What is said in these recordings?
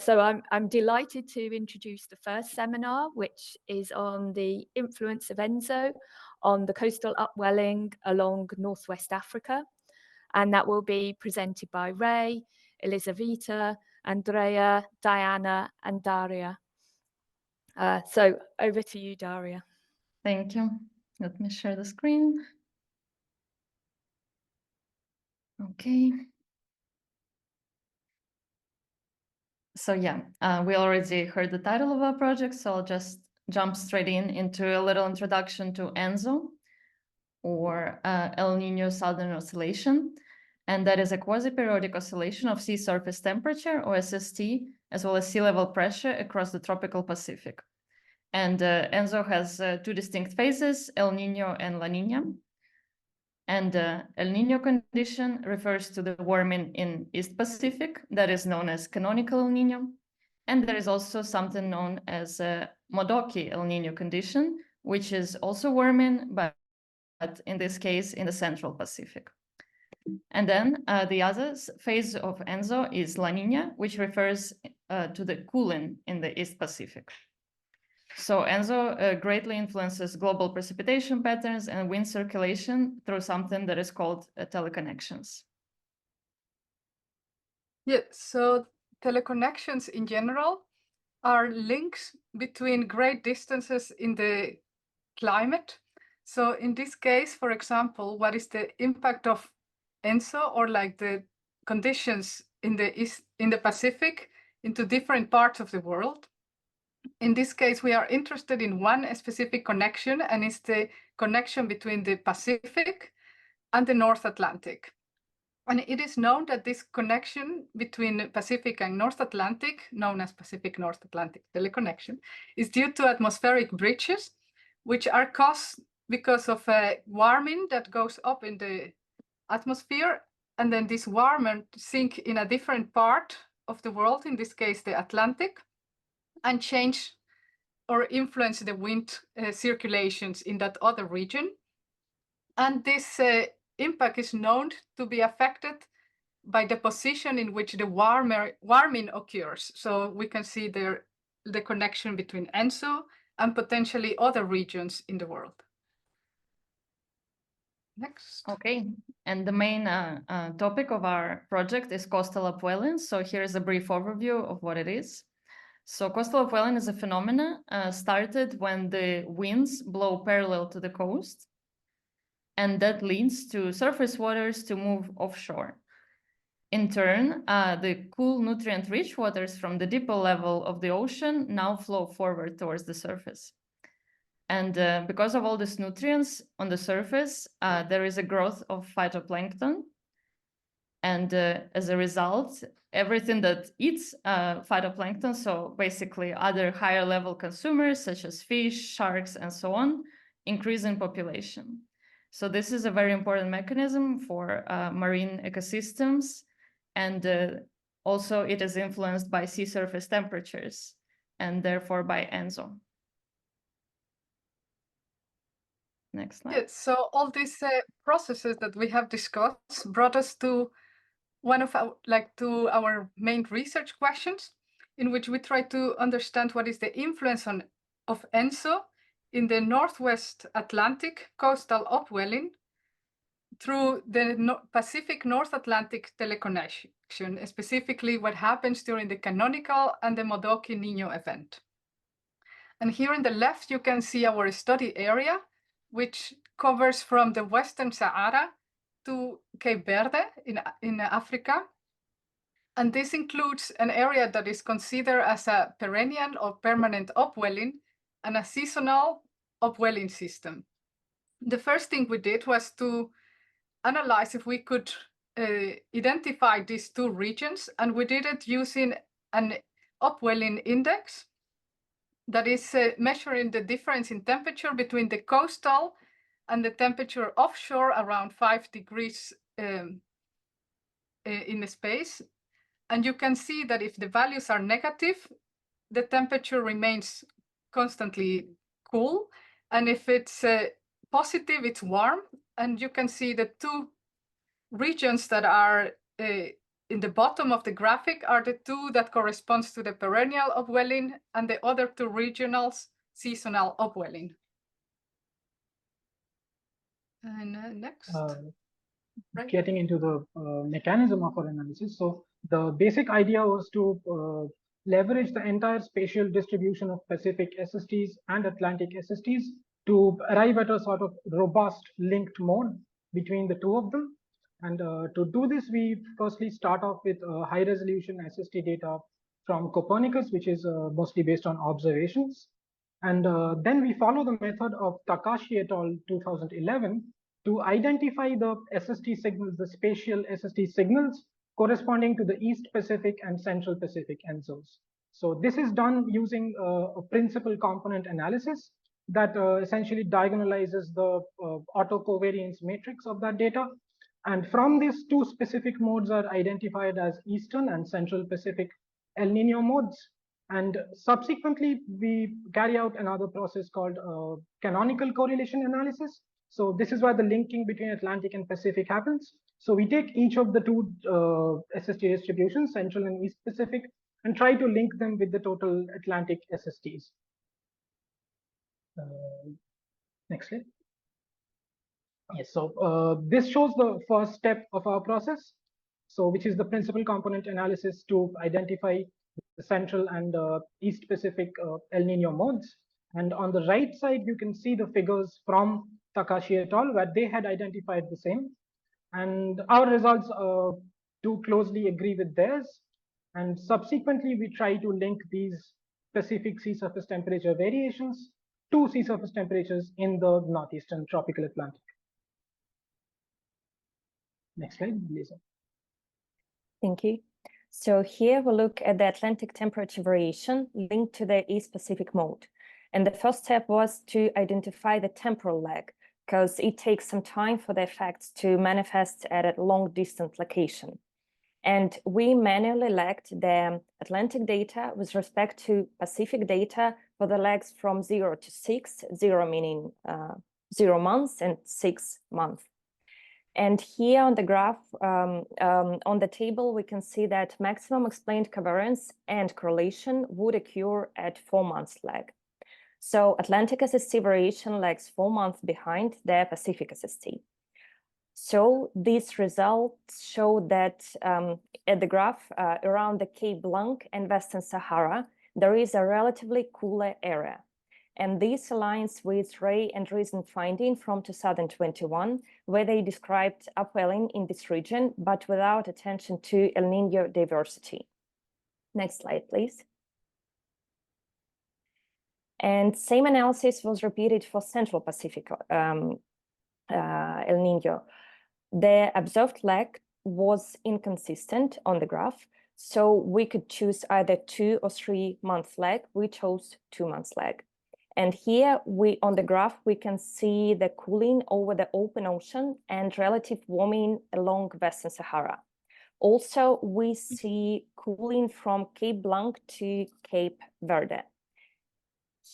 So I'm delighted to introduce the first seminar, which is on the influence of ENSO on the coastal upwelling along Northwest Africa. And that will be presented by Ray, Elisaveta, Andrea, Diana, and Daria. So over to you, Daria. Thank you. Let me share the screen. Okay. So yeah, we already heard the title of our project, so I'll just jump straight into a little introduction to ENSO, or El Niño Southern Oscillation. And that is a quasi-periodic oscillation of sea surface temperature, or SST, as well as sea level pressure across the tropical Pacific. And ENSO has two distinct phases, El Niño and La Niña. And El Niño condition refers to the warming in East Pacific that is known as canonical El Niño. And there is also something known as Modoki El Niño condition, which is also warming, but in this case, in the Central Pacific. And then the other phase of ENSO is La Niña, which refers to the cooling in the East Pacific. So ENSO greatly influences global precipitation patterns and wind circulation through something that is called teleconnections. Yeah, so teleconnections in general are links between great distances in the climate. So in this case, for example, what is the impact of ENSO, or like the conditions in the Pacific into different parts of the world? In this case, we are interested in one specific connection, and it's the connection between the Pacific and the North Atlantic. And it is known that this connection between Pacific and North Atlantic, known as Pacific-North Atlantic teleconnection, is due to atmospheric bridges, which are caused because of warming that goes up in the atmosphere, and then this warming sink in a different part of the world, in this case the Atlantic, and change or influence the wind circulations in that other region. And this impact is known to be affected by the position in which the warming occurs. So we can see there the connection between ENSO and potentially other regions in the world. Next. Okay, and the main topic of our project is coastal upwelling. So here's a brief overview of what it is. So coastal upwelling is a phenomenon started when the winds blow parallel to the coast, and that leads to surface waters to move offshore. In turn, the cool, nutrient-rich waters from the deeper level of the ocean now flow forward towards the surface. And because of all these nutrients on the surface, there is a growth of phytoplankton. And as a result, everything that eats phytoplankton, so basically other higher level consumers such as fish, sharks, and so on, increase in population. So this is a very important mechanism for marine ecosystems. And also it is influenced by sea surface temperatures and therefore by ENSO. Next slide. Yes, so all these processes that we have discussed brought us to one of our main research questions, in which we try to understand what is the influence of ENSO in the Northwest Atlantic coastal upwelling through the Pacific North Atlantic teleconnection, specifically what happens during the canonical and the Modoki Niño event. And here in the left, you can see our study area, which covers from the Western Sahara to Cape Verde in Africa. And this includes an area that is considered as a perennial or permanent upwelling and a seasonal upwelling system. The first thing we did was to analyze if we could identify these two regions, and we did it using an upwelling index that is measuring the difference in temperature between the coastal and the temperature offshore around 5 degrees in the space. And you can see that if the values are negative, the temperature remains constantly cool. And if it's positive, it's warm. And you can see the two regions that are in the bottom of the graphic are the two that corresponds to the perennial upwelling, and the other two regionals, seasonal upwelling. And next. Right. Getting into the mechanism of our analysis. So the basic idea was to leverage the entire spatial distribution of Pacific SSTs and Atlantic SSTs to arrive at a sort of robust linked mode between the two of them. And to do this, we firstly start off with high resolution SST data from Copernicus, which is mostly based on observations. And then we follow the method of Takashi et al. 2011 to identify the SST signals, the spatial SST signals corresponding to the East Pacific and Central Pacific ENSOs. So this is done using a principal component analysis that essentially diagonalizes the autocovariance matrix of that data. And from these two specific modes are identified as Eastern and Central Pacific El Nino modes. And subsequently, we carry out another process called canonical correlation analysis. So this is where the linking between Atlantic and Pacific happens. So we take each of the two SST distributions, Central and East Pacific, and try to link them with the total Atlantic SSTs. Next slide. Yes, so this shows the first step of our process, so which is the principal component analysis to identify the Central and East Pacific El Nino modes. And on the right side, you can see the figures from Takashi et al., where they had identified the same. And our results do closely agree with theirs. And subsequently, we try to link these Pacific sea surface temperature variations to sea surface temperatures in the northeastern tropical Atlantic. Next slide, Lisa. Thank you. So here we look at the Atlantic temperature variation linked to the East Pacific mode. And the first step was to identify the temporal lag, because it takes some time for the effects to manifest at a long distance location. And we manually lagged the Atlantic data with respect to Pacific data for the lags from 0 to 6, 0 meaning 0 months and 6 months. And here on the graph, on the table, we can see that maximum explained covariance and correlation would occur at 4 months lag. So Atlantic SST variation lags 4 months behind the Pacific SST. So these results show that at the graph around the Cape Blanc and Western Sahara, there is a relatively cooler area. And this aligns with Ray and Reason finding from 2021, where they described upwelling in this region, but without attention to El Nino diversity. Next slide, please. And same analysis was repeated for Central Pacific El Nino. The observed lag was inconsistent on the graph, so we could choose either 2 or 3 month lag. We chose 2 months lag. And here on the graph, we can see the cooling over the open ocean and relative warming along Western Sahara. Also, we see cooling from Cape Blanc to Cape Verde.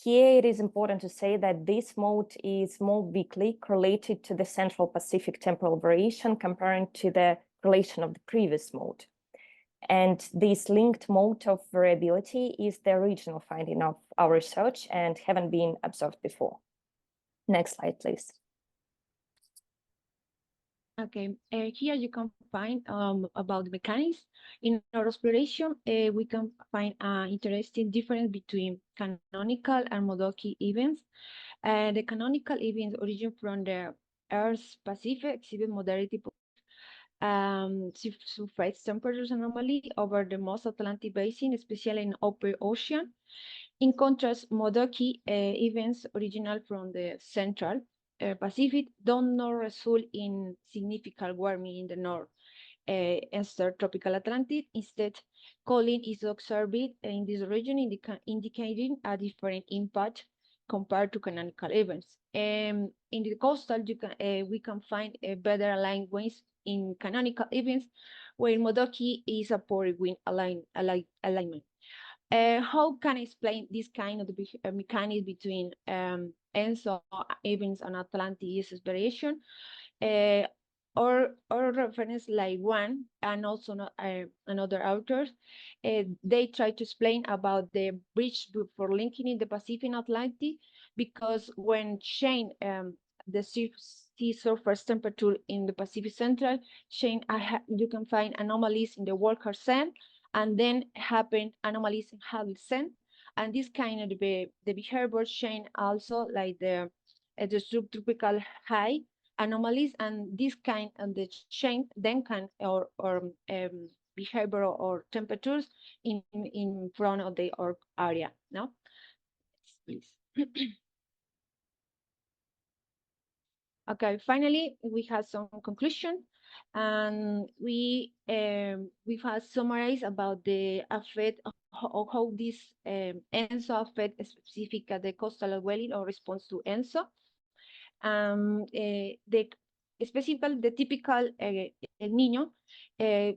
Here, it is important to say that this mode is more weakly correlated to the Central Pacific temporal variation comparing to the correlation of the previous mode. And this linked mode of variability is the original finding of our research and haven't been observed before. Next slide, please. Okay, here you can find about the mechanics. In our exploration, we can find an interesting difference between canonical and Modoki events. The canonical events origin from the Earth's Pacific exhibit moderate surface temperatures anomaly over the most Atlantic basin, especially in upper ocean. In contrast, Modoki events original from the Central Pacific don't not result in significant warming in the north eastern tropical Atlantic. Instead, cooling is observed in this region, indicating a different impact compared to canonical events. In the coastal, we can find a better aligned winds in canonical events, where Modoki is a poor wind alignment. How can I explain this kind of mechanism between ENSO events and Atlantic variation? or reference like one and also another author, they try to explain about the bridge for linking in the Pacific and Atlantic, because when change the sea surface temperature in the Pacific Central change, you can find anomalies in the Walker Sand, and then happen anomalies in Hadley Sand, and this kind of the behavior change also like the subtropical high anomalies, and this kind of the change then can or behavior or temperatures in front of the area. No, please. Okay, finally, we have some conclusion, and we have summarized about the effect of how this ENSO affect specific at the coastal dwelling or response to ENSO. Specifically, the typical El Niño,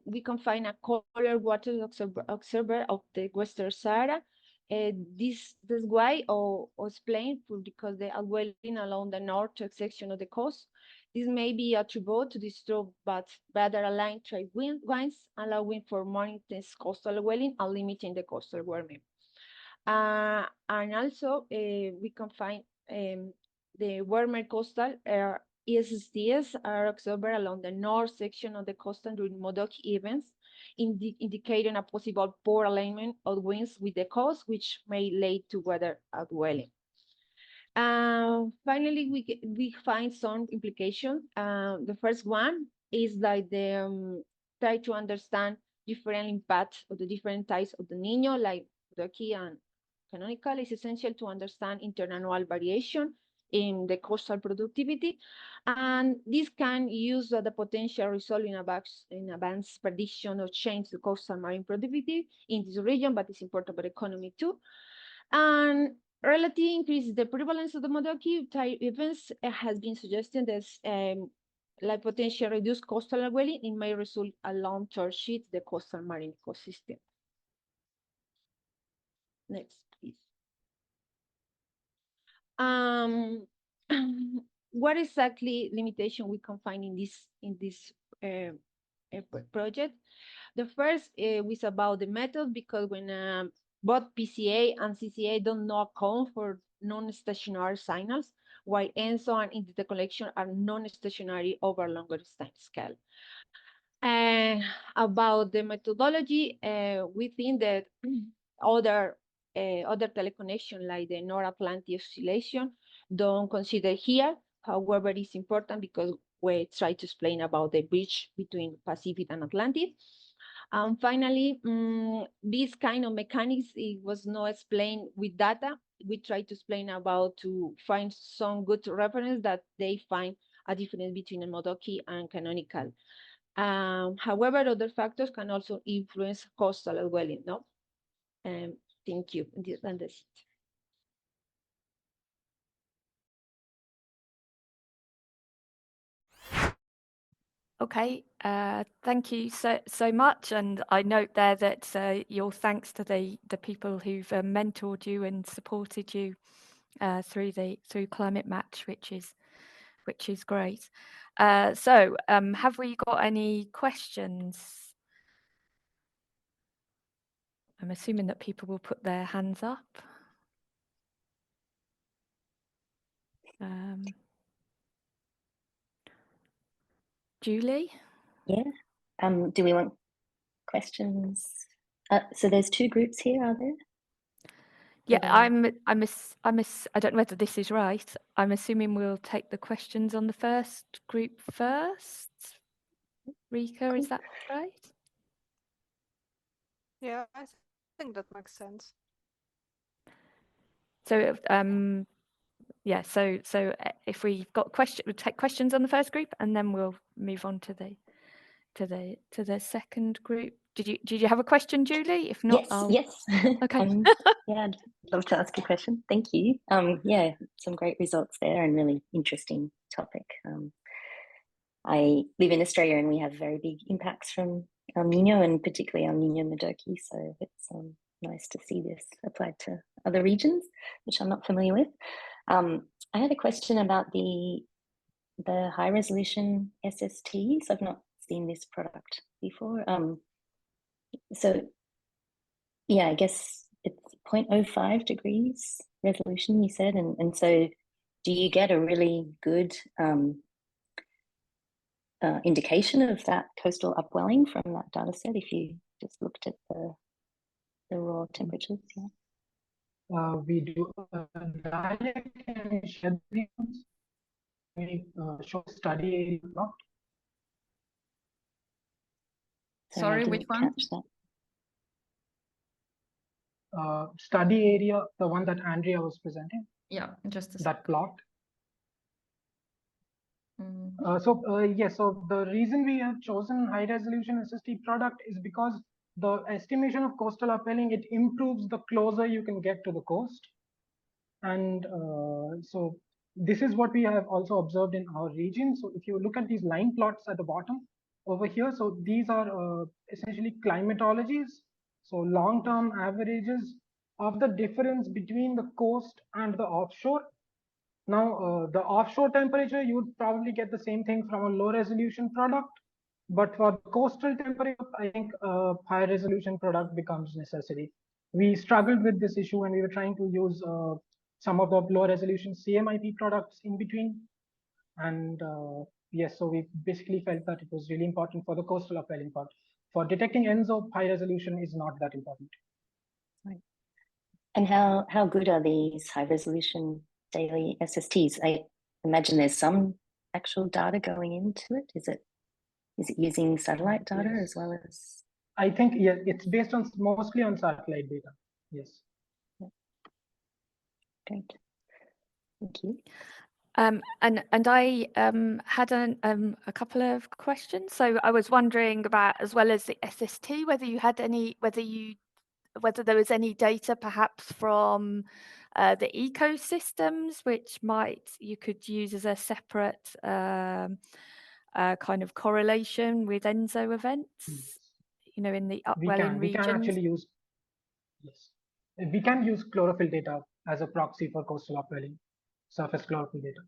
we can find a color water observer of the Western Sahara. This why or explained because the upwelling along the north section of the coast. This may be attributed to the stroke, but better aligned trade winds, allowing for more intense coastal upwelling and limiting the coastal warming. And also, we can find the warmer coastal ESSDs are observed along the north section of the coast during Modoki events, indicating a possible poor alignment of winds with the coast, which may lead to weather upwelling. Finally, we find some implications. The first one is that try to understand different impacts of the different types of the Niño, like Modoki and canonical. Is essential to understand interannual variation in the coastal productivity, and this can use the potential result in advanced prediction of change to coastal marine productivity in this region, but it's important for the economy too. And relative increase the prevalence of the Modoki type events has been suggested as like potential reduced coastal upwelling. It may result a long-term shift the coastal marine ecosystem. Next, please. What exactly limitation we can find in this project? The first was about the method, because when both PCA and CCA don't account for non-stationary signals, while ENSO and entity collection are non-stationary over longer time scale. About the methodology, we think that other teleconnection like the North Atlantic oscillation don't consider here. However, it's important because we try to explain about the bridge between Pacific and Atlantic. And finally, this kind of mechanics, it was not explained with data. We try to explain about to find some good reference that they find a difference between a Modoki and canonical. However, other factors can also influence coastal upwelling. No, thank you. And that's it. Okay, thank you so much, and I note there that your thanks to the people who've mentored you and supported you through Climatematch, which is great. So have we got any questions? I'm assuming that people will put their hands up. Julie? Yeah. Do we want questions? So there's two groups here, are there? Yeah, I don't know whether this is right. I'm assuming we'll take the questions on the first group first. Rika, cool. Is that right? Yeah, I think that makes sense. So yeah, so if we've got questions, we'll take questions on the first group, and then we'll move on to the second group. Did you have a question, Julie? If not, yes. Okay. Yeah, I'd love to ask a question. Thank you. Yeah, some great results there and really interesting topic. I live in Australia and we have very big impacts from El Nino, and particularly El Nino Modoki. So it's nice to see this applied to other regions, which I'm not familiar with. I had a question about the the high resolution SSTs. I've not seen this product before. So yeah, I guess it's 0.05 degrees resolution, you said, and so do you get a really good indication of that coastal upwelling from that data set if you just looked at the raw temperatures? Yeah. We do direct and shed regions. We show study area plot. Sorry, which one? Catch that. Study area, the one that Andrea was presenting. Yeah, just a that plot. Mm-hmm. So the reason we have chosen high resolution SST product is because the estimation of coastal upwelling, it improves the closer you can get to the coast. And so this is what we have also observed in our region. So if you look at these line plots at the bottom over here, so these are essentially climatologies. So long-term averages of the difference between the coast and the offshore. Now, the offshore temperature, you would probably get the same thing from a low resolution product. But for coastal temperature, I think a high resolution product becomes necessary. We struggled with this issue when we were trying to use some of the low resolution CMIP products in between. And yes, so we basically felt that it was really important for the coastal upwelling part. For detecting ENSO, high resolution is not that important. Right. And how good are these high resolution daily SSTs? I imagine there's some actual data going into it. Is it using satellite data as well as? I think yeah, it's based on mostly on satellite data. Yes. Yeah. Great. Thank you. And I had a couple of questions. So I was wondering about, as well as the SST, whether you had any, whether there was any data perhaps from the ecosystems, which you could use as a separate kind of correlation with ENSO events, you know, in the upwelling regions. We can actually use, yes, we can use chlorophyll data as a proxy for coastal upwelling, surface chlorophyll data.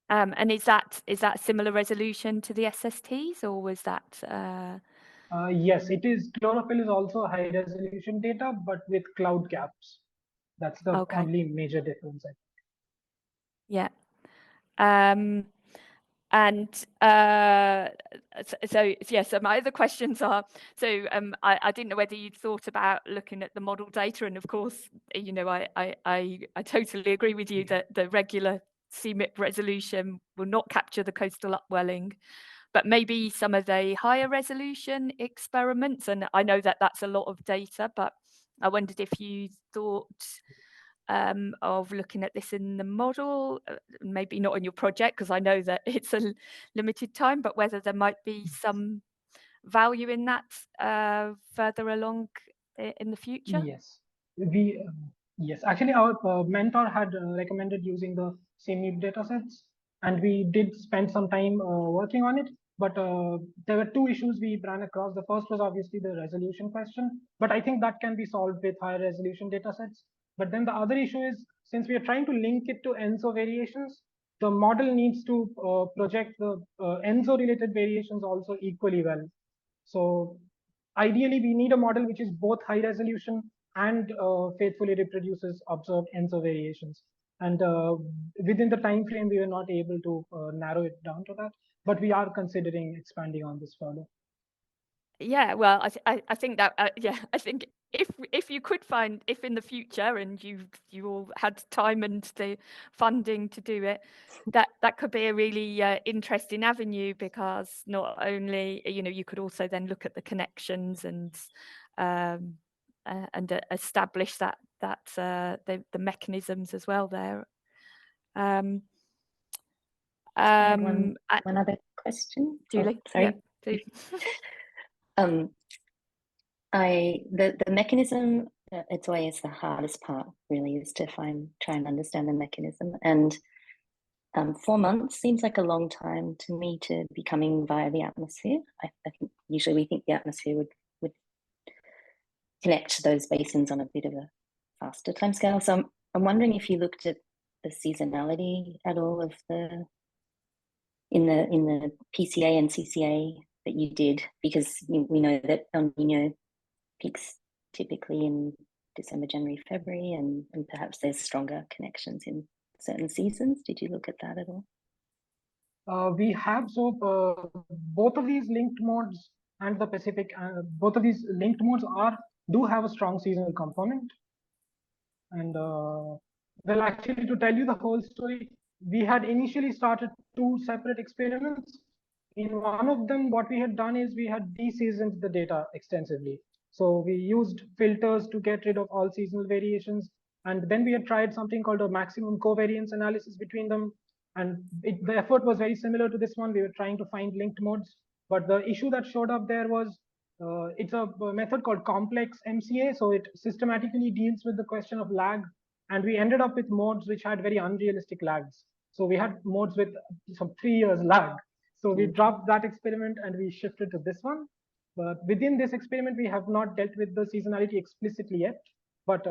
And is that similar resolution to the SSTs, or was that? Yes, it is. Chlorophyll is also high resolution data, but with cloud caps. That's the only major difference, I think. Yeah. So my other questions are, so I didn't know whether you'd thought about looking at the model data, and of course, you know, I totally agree with you that the regular CMIP resolution will not capture the coastal upwelling, but maybe some of the higher resolution experiments, and I know that that's a lot of data, but I wondered if you thought of looking at this in the model, maybe not in your project, because I know that it's a limited time, but whether there might be some value in that further along in the future? Yes, yes, actually our mentor had recommended using the CMIP datasets, and we did spend some time working on it. But there were two issues we ran across. The first was obviously the resolution question, but I think that can be solved with higher resolution datasets. But then the other issue is, since we are trying to link it to ENSO variations, the model needs to project the ENSO related variations also equally well. So ideally, we need a model which is both high resolution and faithfully reproduces observed ENSO variations. And within the time frame, we were not able to narrow it down to that, but we are considering expanding on this further. Yeah, well, I think that I think if you could find, if in the future and you all had time and the funding to do it, that could be a really interesting avenue, because not only, you know, you could also then look at the connections and establish that the mechanisms as well there. One other question. Julie, sorry. yeah, please. The mechanism, it's always the hardest part, really, is to try and understand the mechanism. And 4 months seems like a long time to me to be coming via the atmosphere. I think usually we think the atmosphere would connect those basins on a bit of a faster timescale. So I'm wondering if you looked at the seasonality at all of the in the PCA and CCA that you did, because we know that El Nino peaks typically in December, January, February, and perhaps there's stronger connections in certain seasons. Did you look at that at all? We have, both of these linked modes and the Pacific, both of these linked modes do have a strong seasonal component. And well, actually, to tell you the whole story, we had initially started 2 separate experiments. In one of them, what we had done is we had de-seasoned the data extensively. So we used filters to get rid of all seasonal variations. And then we had tried something called a maximum covariance analysis between them. And the effort was very similar to this one. We were trying to find linked modes. But the issue that showed up there was it's a method called complex MCA. So it systematically deals with the question of lag. And we ended up with modes which had very unrealistic lags. So we had modes with some 3 years lag. So we dropped that experiment and we shifted to this one. But within this experiment, we have not dealt with the seasonality explicitly yet. But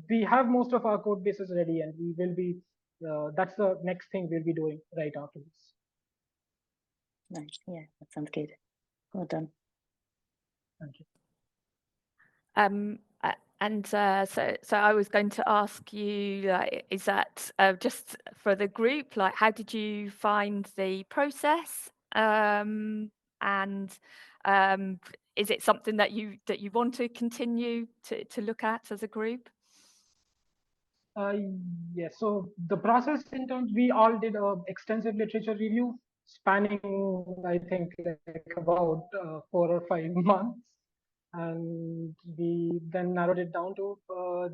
we have most of our code bases ready, and we will be, that's the next thing we'll be doing right after this. Nice. Yeah, that sounds good. Well done. Thank you. So I was going to ask you, is that just for the group? Like, how did you find the process? Is it something that you want to continue to look at as a group? Yes. So the process in terms, we all did an extensive literature review spanning, I think, like about 4 or 5 months. And we then narrowed it down to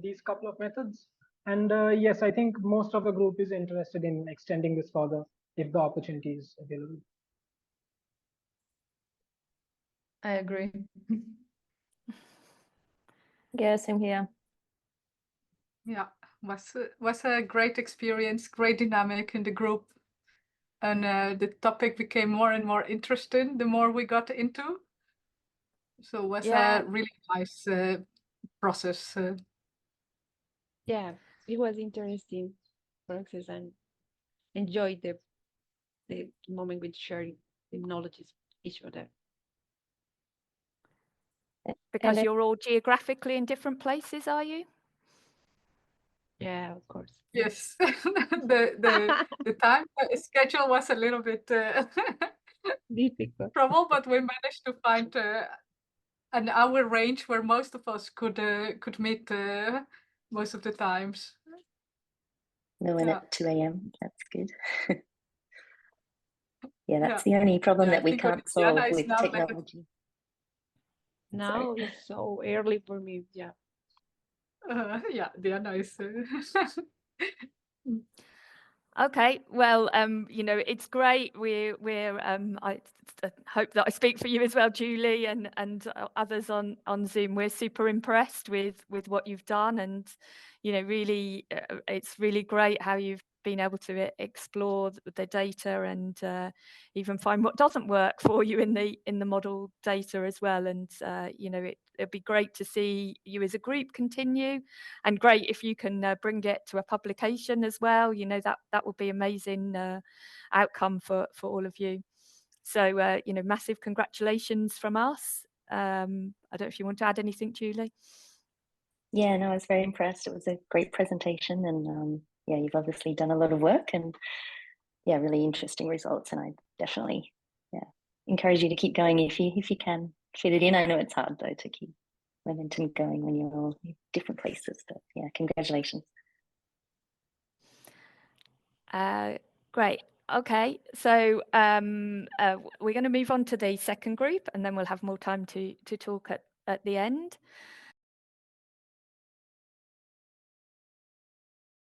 these couple of methods. And yes, I think most of the group is interested in extending this further if the opportunity is available. I agree. Yeah, same here. Yeah, was a great experience, great dynamic in the group. And the topic became more and more interesting the more we got into. So it was a really nice process. Yeah, it was interesting process and enjoyed the moment with sharing the knowledge each other. Because you're all geographically in different places, are you? Yeah, of course. Yes, the time schedule was a little bit difficult trouble, but we managed to find an hour range where most of us could meet most of the times. No one at 2 a.m. That's good. Yeah, that's the only problem that we can't solve with technology. Now it's so early for me. Yeah. Yeah, Diana is. Okay, well, it's great. I hope that I speak for you as well, Julie, and others on Zoom. We're super impressed with what you've done, and really, it's really great how you've been able to explore the data and even find what doesn't work for you in the model data as well. And it'd be great to see you as a group continue, and great if you can bring it to a publication as well. That would be amazing outcome for all of you. So massive congratulations from us. I don't know if you want to add anything, Julie. Yeah, no, I was very impressed. It was a great presentation, and yeah, you've obviously done a lot of work, and yeah, really interesting results. And I definitely, encourage you to keep going if you can fit it in. I know it's hard though to keep momentum going when you're all in different places. But yeah, congratulations. Great. Okay, so we're going to move on to the second group, and then we'll have more time to talk at the end.